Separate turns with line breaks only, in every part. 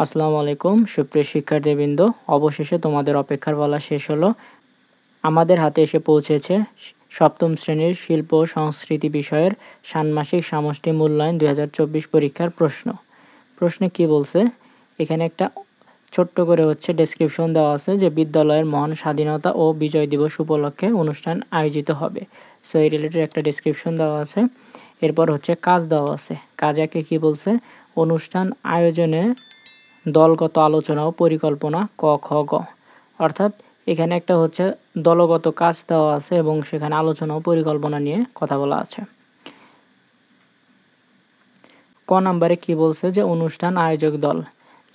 আসসালামু আলাইকুম সুপ্রিয় শিক্ষার্থীবৃন্দ, অবশেষে তোমাদের অপেক্ষার বলা শেষ হলো। আমাদের হাতে এসে পৌঁছেছে সপ্তম শ্রেণীর শিল্প ও সংস্কৃতি বিষয়ের ষান্মাসিক সমষ্টি মূল্যায়ন 2024 পরীক্ষার প্রশ্ন। প্রশ্নে কি বলছে, এখানে একটা ছোট্ট করে ডেসক্রিপশন দেওয়া আছে যে বিদ্যালয়ের মহান স্বাধীনতা ও বিজয় দিবস উপলক্ষে অনুষ্ঠান আয়োজিত হবে। সো এই রিলেটেড একটা ডেসক্রিপশন দেওয়া আছে। এরপর কাজ দেওয়া আছে। কাজ একে কি বলছে, অনুষ্ঠান আয়োজনে দলগত আলোচনা ও পরিকল্পনা ক, খ, গ। অর্থাৎ এখানে একটা দলগত কাজ দেওয়া আছে এবং সেখানে আলোচনা ও পরিকল্পনা নিয়ে কথা বলা আছে। ক নাম্বারে কি বলছে যে অনুষ্ঠান আয়োজক দল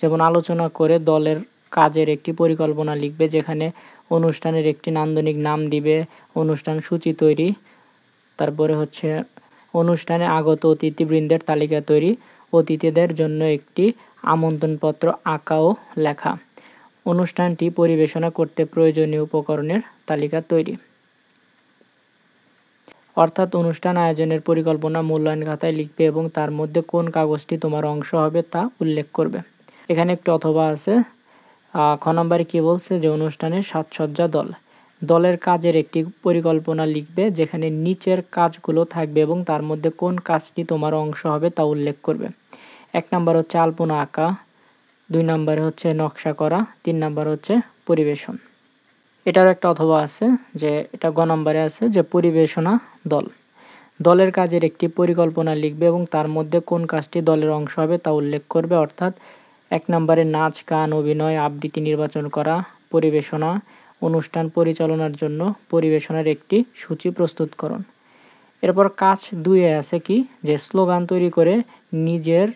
যেমন আলোচনা করে দলের কাজের একটি পরিকল্পনা লিখবে, যেখানে অনুষ্ঠানের একটি নান্দনিক নাম দিবে, অনুষ্ঠান সূচি তৈরি, তারপরে অনুষ্ঠানে আগত অতিথিবৃন্দের তালিকা তৈরি, অতিথিদের জন্য একটি আমন্ত্রণপত্র আঁকা ও লেখা, অনুষ্ঠানটি পরিবেশনা করতে প্রয়োজনীয় উপকরণের তালিকা তৈরি। অর্থাৎ অনুষ্ঠান আয়োজনের পরিকল্পনা মূল্যায়ন খাতায় লিখবে এবং তার মধ্যে কোন কাগজটি তোমার অংশ হবে তা উল্লেখ করবে। এখানে একটি অথবা আছে। খ নম্বরে কি বলছে যে অনুষ্ঠানের সাজসজ্জা দল, দলের কাজের একটি পরিকল্পনা লিখবে যেখানে নিচের কাজগুলো থাকবে এবং তার মধ্যে কোন কাজটি তোমার অংশ হবে তা উল্লেখ করবে। 1 নাম্বার আলপনা আঁকা, 2 নাম্বারে নকশা করা, 3 নাম্বার পরিবেশন। এটার একটা অথবা আছে যে এটা গ নম্বরে আছে যে পরিবেশনা দল, দলের কাজের একটি পরিকল্পনা লিখবে এবং তার মধ্যে কোন কাজটি দলের অংশ হবে তা উল্লেখ করবে। অর্থাৎ 1 নম্বরে নাচ, গান, অভিনয়, আবৃত্তি নির্বাচন করা, পরিবেশনা, অনুষ্ঠান পরিচালনার জন্য পরিবেশনার একটি সূচি প্রস্তুতকরণ। এরপর কাজ 2-এ আছে কি যে স্লোগান তৈরি করে নিজের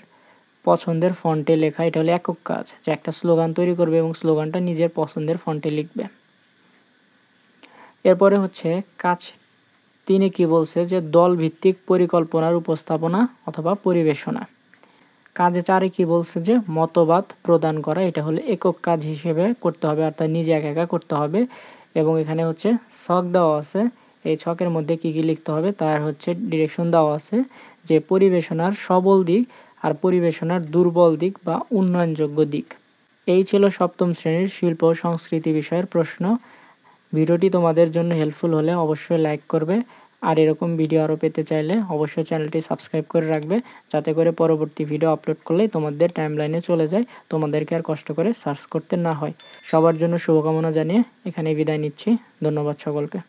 পছন্দের ফন্টে লেখা। এটা হলো একক কাজ, যে একটা স্লোগান তৈরি করবে এবং স্লোগানটা নিজের পছন্দের ফন্টে লিখবে। এরপরে কাজ 3-এ কি বলছে যে দল ভিত্তিক পরিকল্পনার উপস্থাপনা অথবা পরিবেশনা। কাজে 4-এ কি বলছে যে মতবাদ প্রদান করা, এটা হলো একক কাজ হিসেবে করতে হবে, অর্থাৎ নিজে একা একা করতে হবে। এবং এখানে ছক দেওয়া আছে, এই ছকের মধ্যে কি কি লিখতে হবে তার ডিরেকশন দেওয়া আছে, যে পরিবেশনার সবল দিক আর পরিবেশনার দুর্বল দিক বা উন্নয়নযোগ্য দিক। এই ছিল সপ্তম শ্রেণীর শিল্প ও সংস্কৃতি বিষয়ের প্রশ্ন। ভিডিওটি তোমাদের জন্য হেল্পফুল হলে অবশ্যই লাইক করবে, আর এরকম ভিডিও আরও পেতে চাইলে অবশ্যই চ্যানেলটি সাবস্ক্রাইব করে রাখবে, যাতে করে পরবর্তী ভিডিও আপলোড করলেই তোমাদের টাইমলাইনে চলে যায়, তোমাদেরকে আর কষ্ট করে সার্চ করতে না হয়। সবার জন্য শুভকামনা জানিয়ে এখানেই বিদায় নিচ্ছি। ধন্যবাদ সকলকে।